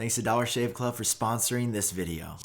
Thanks to Dollar Shave Club for sponsoring this video.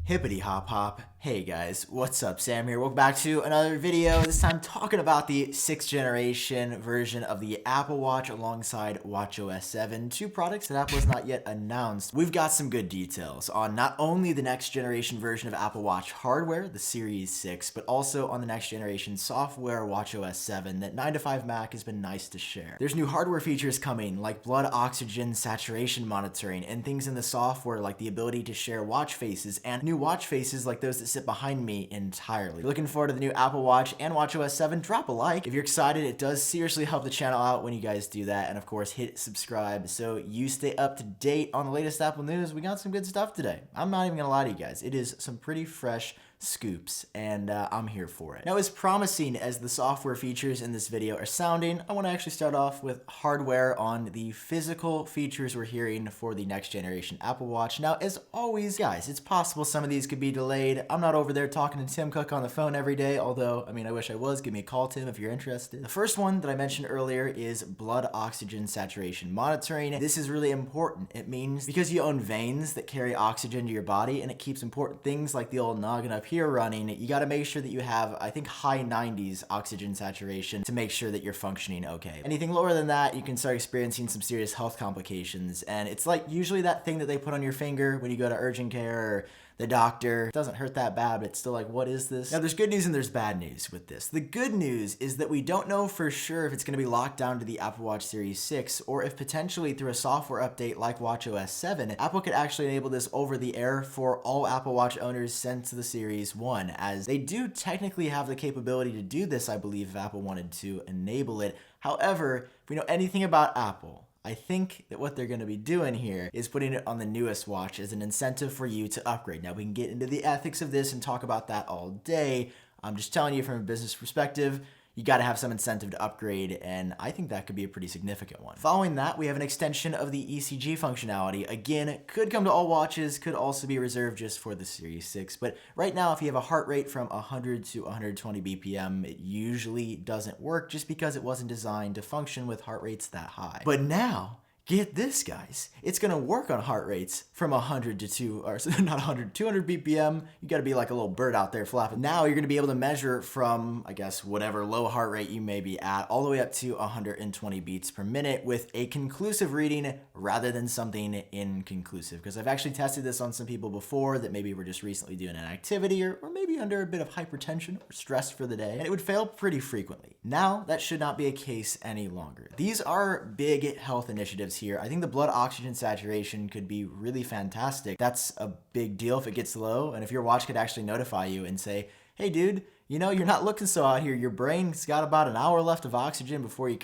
Hippity hop hop. Hey guys, what's up? Sam here. Welcome back to another video. This time talking about the 6th generation version of the Apple Watch alongside watchOS 7, two products that Apple has not yet announced. We've got some good details on not only the next generation version of Apple Watch hardware, the Series 6, but also on the next generation software, watchOS 7, that 9to5Mac has been nice to share. There's new hardware features coming like blood oxygen saturation monitoring and things in the software like the ability to share watch faces and new watch faces like those that sit behind me entirely. If you're looking forward to the new Apple Watch and watchOS 7, drop a like. If you're excited, it does seriously help the channel out when you guys do that. And of course, hit subscribe so you stay up to date on the latest Apple news. We got some good stuff today. I'm not even gonna lie to you guys. It is some pretty fresh scoops, and I'm here for it. Now, as promising as the software features in this video are sounding, I want to actually start off with hardware on the physical features we're hearing for the next generation Apple Watch. Now, as always, guys, it's possible some of these could be delayed. I'm not over there talking to Tim Cook on the phone every day, although, I mean, I wish I was. Give me a call, Tim, if you're interested. The first one that I mentioned earlier is blood oxygen saturation monitoring. This is really important. It means because you own veins that carry oxygen to your body, and it keeps important things like the old noggin up here running, you got to make sure that you have, I think, high 90s oxygen saturation to make sure that you're functioning okay. Anything lower than that, you can start experiencing some serious health complications, and it's like usually that thing that they put on your finger when you go to urgent care or the doctor. It doesn't hurt that bad, but it's still like, what is this? Now, there's good news and there's bad news with this. The good news is that we don't know for sure if it's going to be locked down to the Apple Watch Series 6 or if potentially through a software update like watchOS 7, Apple could actually enable this over the air for all Apple Watch owners since the Series 1, as they do technically have the capability to do this, I believe, if Apple wanted to enable it. However, if we know anything about Apple, I think that what they're going to be doing here is putting it on the newest watch as an incentive for you to upgrade. Now, we can get into the ethics of this and talk about that all day. I'm just telling you from a business perspective, you got to have some incentive to upgrade, and I think that could be a pretty significant one. Following that, we have an extension of the ECG functionality. Again, could come to all watches, could also be reserved just for the Series 6, but right now, if you have a heart rate from 100 to 120 BPM, it usually doesn't work just because it wasn't designed to function with heart rates that high. But now, get this, guys. It's going to work on heart rates from 100 to 200 BPM. You got to be like a little bird out there flapping. Now you're going to be able to measure from, I guess, whatever low heart rate you may be at, all the way up to 120 beats per minute with a conclusive reading rather than something inconclusive. Because I've actually tested this on some people before that maybe were just recently doing an activity or maybe under a bit of hypertension or stress for the day, and it would fail pretty frequently. Now, that should not be a case any longer. These are big health initiatives here. I think the blood oxygen saturation could be really fantastic. That's a big deal if it gets low, and if your watch could actually notify you and say, hey dude, you know, you're not looking so out here. Your brain's got about an hour left of oxygen before you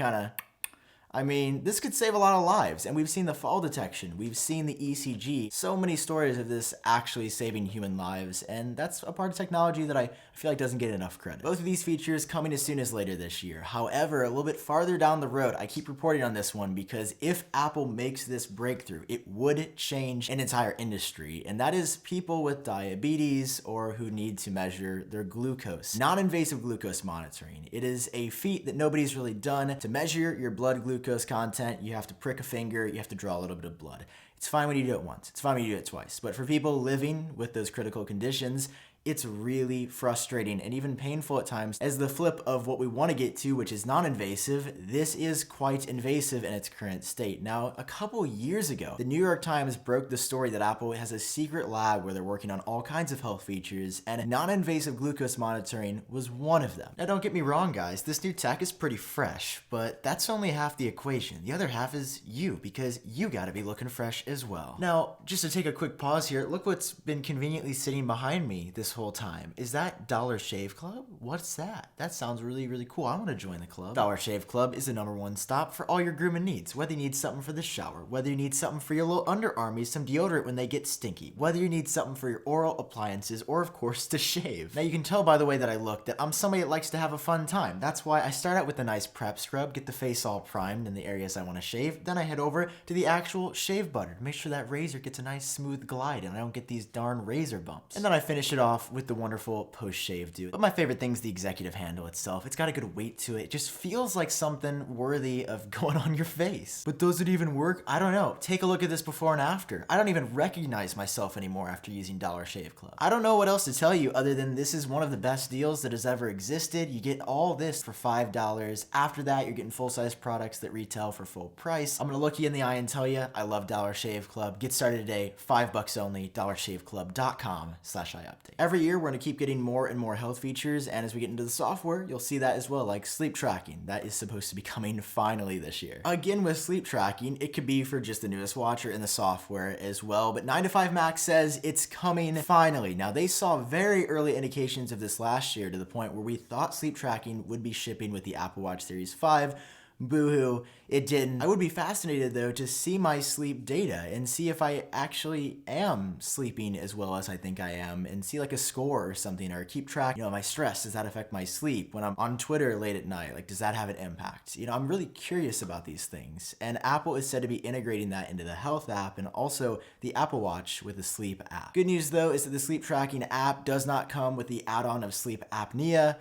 I mean, this could save a lot of lives, and we've seen the fall detection, we've seen the ECG, so many stories of this actually saving human lives, and that's a part of technology that I feel like doesn't get enough credit. Both of these features coming as soon as later this year. However, a little bit farther down the road, I keep reporting on this one because if Apple makes this breakthrough, it would change an entire industry, and that is people with diabetes or who need to measure their glucose. Non-invasive glucose monitoring. It is a feat that nobody's really done. To measure your blood glucose content, you have to prick a finger, you have to draw a little bit of blood. It's fine when you do it once, it's fine when you do it twice, but for people living with those critical conditions, it's really frustrating and even painful at times. As the flip of what we want to get to, which is non-invasive, this is quite invasive in its current state. Now, a couple years ago, the New York Times broke the story that Apple has a secret lab where they're working on all kinds of health features, and non-invasive glucose monitoring was one of them. Now, don't get me wrong, guys, this new tech is pretty fresh, but that's only half the equation. The other half is you, because you gotta be looking fresh as well. Now, just to take a quick pause here, look what's been conveniently sitting behind me this whole time. Is that Dollar Shave Club? What's that? That sounds really, really cool. I want to join the club. Dollar Shave Club is the #1 stop for all your grooming needs. Whether you need something for the shower, whether you need something for your little underarmies, some deodorant when they get stinky, whether you need something for your oral appliances, or of course to shave. Now you can tell by the way that I look that I'm somebody that likes to have a fun time. That's why I start out with a nice prep scrub, get the face all primed in the areas I want to shave. Then I head over to the actual shave butter to make sure that razor gets a nice smooth glide and I don't get these darn razor bumps. And then I finish it off off with the wonderful post-shave do. But my favorite thing is the executive handle itself. It's got a good weight to it. It just feels like something worthy of going on your face. But does it even work? I don't know. Take a look at this before and after. I don't even recognize myself anymore after using Dollar Shave Club. I don't know what else to tell you other than this is one of the best deals that has ever existed. You get all this for $5. After that, you're getting full-size products that retail for full price. I'm gonna look you in the eye and tell you, I love Dollar Shave Club. Get started today, $5 only, dollarshaveclub.com/iupdate. Every year, we're gonna keep getting more and more health features, and as we get into the software, you'll see that as well, like sleep tracking. That is supposed to be coming finally this year. Again, with sleep tracking, it could be for just the newest watch or in the software as well, but 9to5Mac says it's coming finally. Now, they saw very early indications of this last year to the point where we thought sleep tracking would be shipping with the Apple Watch Series 5. Boo-hoo, it didn't. I would be fascinated though to see my sleep data and see if I actually am sleeping as well as I think I am, and see like a score or something, or keep track, am I stressed? Does that affect my sleep? When I'm on Twitter late at night, like, does that have an impact? I'm really curious about these things, and Apple is said to be integrating that into the health app and also the Apple Watch with the sleep app. Good news though is that the sleep tracking app does not come with the add-on of sleep apnea.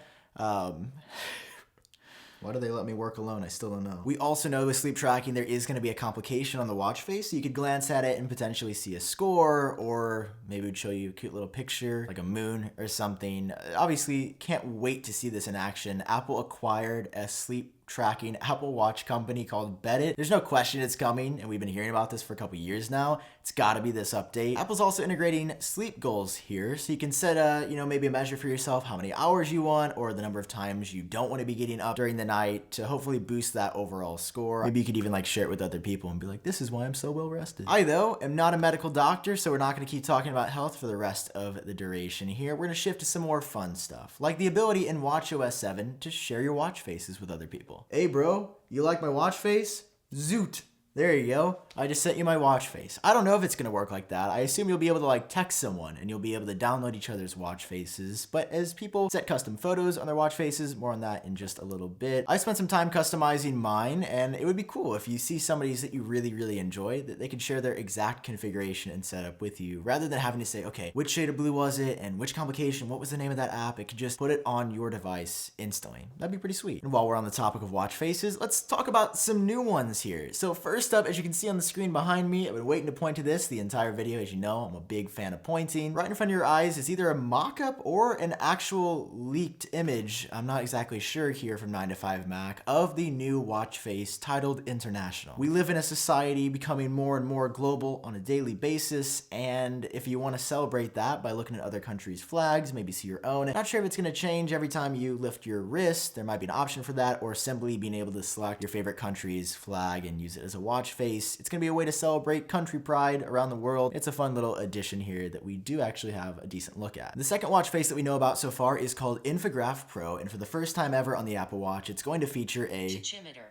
Why do they let me work alone? I still don't know. We also know with sleep tracking, there is going to be a complication on the watch face. So you could glance at it and potentially see a score, or maybe it would show you a cute little picture, like a moon or something. Obviously, can't wait to see this in action. Apple acquired a sleep tracking Apple Watch company called Beddit. There's no question it's coming, and we've been hearing about this for a couple years now. It's got to be this update. Apple's also integrating sleep goals here, so you can set maybe a measure for yourself, how many hours you want, or the number of times you don't want to be getting up during the night to hopefully boost that overall score. Maybe you could even share it with other people and be like, this is why I'm so well rested. I, though, am not a medical doctor, so we're not going to keep talking about health for the rest of the duration here. We're going to shift to some more fun stuff, like the ability in watchOS 7 to share your watch faces with other people. Hey bro, you like my watch face? Zoot. There you go. I just sent you my watch face. I don't know if it's going to work like that. I assume you'll be able to text someone and you'll be able to download each other's watch faces. But as people set custom photos on their watch faces, more on that in just a little bit. I spent some time customizing mine, and it would be cool if you see somebody's that you really, really enjoy, that they can share their exact configuration and setup with you, rather than having to say, okay, which shade of blue was it and which complication, what was the name of that app? It could just put it on your device instantly. That'd be pretty sweet. And while we're on the topic of watch faces, let's talk about some new ones here. So first up, as you can see on the screen behind me, I've been waiting to point to this the entire video. As you know, I'm a big fan of pointing. Right in front of your eyes is either a mock-up or an actual leaked image, I'm not exactly sure here, from 9to5Mac, of the new watch face titled International. We live in a society becoming more and more global on a daily basis, and if you want to celebrate that by looking at other countries' flags, maybe see your own. Not sure if it's going to change every time you lift your wrist. There might be an option for that, or simply being able to select your favorite country's flag and use it as a watch face. It's going to be a way to celebrate country pride around the world. It's a fun little addition here that we do actually have a decent look at. The second watch face that we know about so far is called Infograph Pro, and for the first time ever on the Apple Watch, it's going to feature a tachymeter.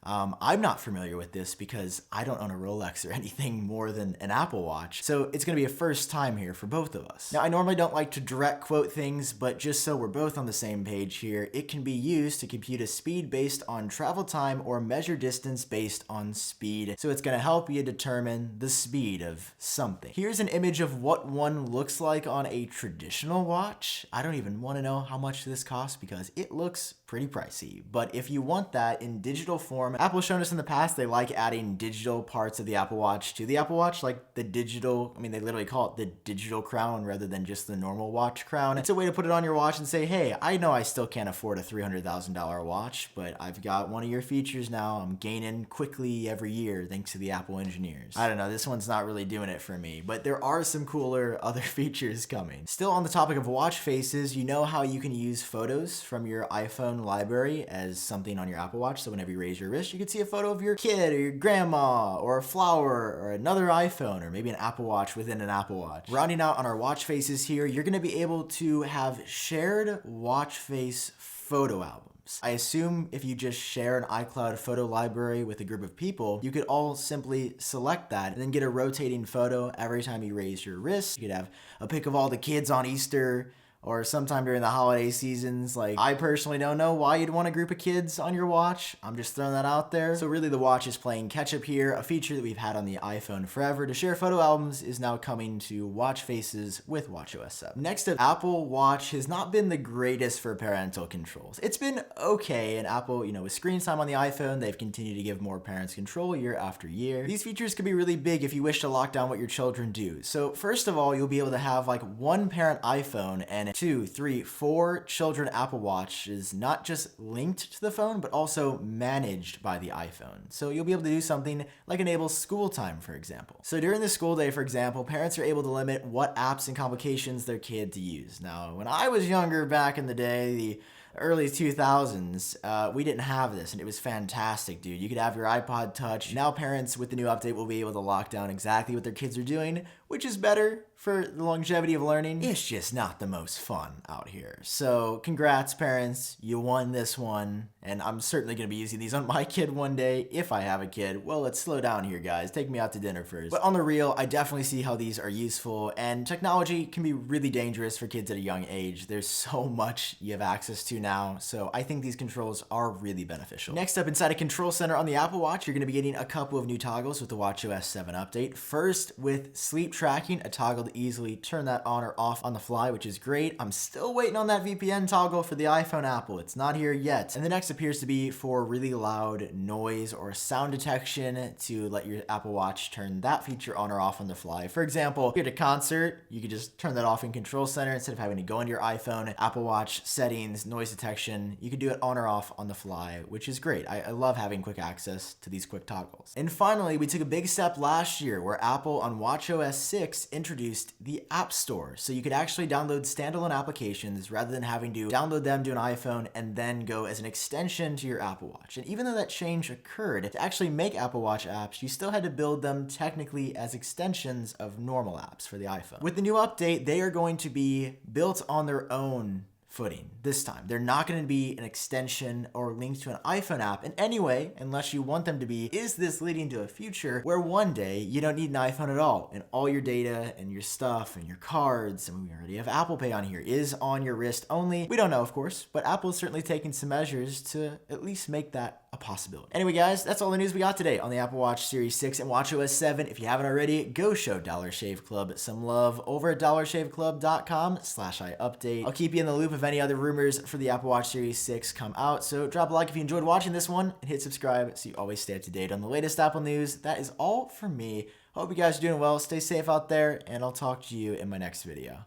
I'm not familiar with this because I don't own a Rolex or anything more than an Apple Watch, so it's going to be a first time here for both of us. Now, I normally don't like to direct quote things, but just so we're both on the same page here, it can be used to compute a speed based on travel time or measure distance based on speed. So it's going to help you determine the speed of something. Here's an image of what one looks like on a traditional watch. I don't even want to know how much this costs because it looks pretty pricey, but if you want that in digital form, Apple's shown us in the past they like adding digital parts of the Apple Watch to the Apple Watch, like the digital, they literally call it the digital crown rather than just the normal watch crown. It's a way to put it on your watch and say, hey, I know I still can't afford a $300,000 watch, but I've got one of your features now. I'm gaining quickly every year thanks to the Apple engineers. I don't know, this one's not really doing it for me, but there are some cooler other features coming. Still on the topic of watch faces, you know how you can use photos from your iPhone library as something on your Apple Watch, so whenever you raise your wrist, you can see a photo of your kid or your grandma or a flower or another iPhone or maybe an Apple Watch within an Apple Watch. Rounding out on our watch faces here, you're going to be able to have shared watch face photo albums. I assume if you just share an iCloud photo library with a group of people, you could all simply select that and then get a rotating photo every time you raise your wrist. You could have a pic of all the kids on Easter, or sometime during the holiday seasons. Like, I personally don't know why you'd want a group of kids on your watch. I'm just throwing that out there. So really the watch is playing catch up here. A feature that we've had on the iPhone forever to share photo albums is now coming to watch faces with watchOS 7. Next up, Apple Watch has not been the greatest for parental controls. It's been okay, and Apple, with screen time on the iPhone, they've continued to give more parents control year after year. These features could be really big if you wish to lock down what your children do. So first of all, you'll be able to have like one parent iPhone and 2, 3, 4 children Apple Watches, not just linked to the phone, but also managed by the iPhone. So you'll be able to do something like enable school time, for example. So during the school day, for example, parents are able to limit what apps and complications their kid to use. Now, when I was younger back in the day, the early 2000s, we didn't have this, and it was fantastic, dude. You could have your iPod Touch. Now parents with the new update will be able to lock down exactly what their kids are doing, which is better for the longevity of learning. It's just not the most fun out here. So congrats, parents. You won this one, and I'm certainly going to be using these on my kid one day if I have a kid. Well, let's slow down here, guys. Take me out to dinner first. But on the real, I definitely see how these are useful, and technology can be really dangerous for kids at a young age. There's so much you have access to now, so I think these controls are really beneficial. Next up, inside a control center on the Apple Watch, you're going to be getting a couple of new toggles with the watchOS 7 update. First, with sleep tracking, a toggle to easily turn that on or off on the fly, which is great. I'm still waiting on that VPN toggle for the iPhone Apple. It's not here yet. And the next appears to be for really loud noise or sound detection, to let your Apple Watch turn that feature on or off on the fly. For example, if you're at a concert, you could just turn that off in Control Center instead of having to go into your iPhone, Apple Watch settings, noise detection. You can do it on or off on the fly, which is great. I love having quick access to these quick toggles. And finally, we took a big step last year where Apple on watchOS 6 introduced the App Store. So you could actually download standalone applications rather than having to download them to an iPhone and then go as an extension to your Apple Watch. And even though that change occurred, to actually make Apple Watch apps, you still had to build them technically as extensions of normal apps for the iPhone. With the new update, they are going to be built on their own footing this time. They're not going to be an extension or linked to an iPhone app in any way, unless you want them to be. Is this leading to a future where one day you don't need an iPhone at all, and all your data and your stuff and your cards, and we already have Apple Pay on here, is on your wrist only? We don't know, of course, but Apple's certainly taking some measures to at least make that a possibility. Anyway, guys, that's all the news we got today on the Apple Watch Series 6 and watchOS 7. If you haven't already, go show Dollar Shave Club some love over at dollarshaveclub.com/iupdate. I'll keep you in the loop if any other rumors for the Apple Watch Series 6 come out, so drop a like if you enjoyed watching this one, and hit subscribe so you always stay up to date on the latest Apple news. That is all from me. Hope you guys are doing well, stay safe out there, and I'll talk to you in my next video.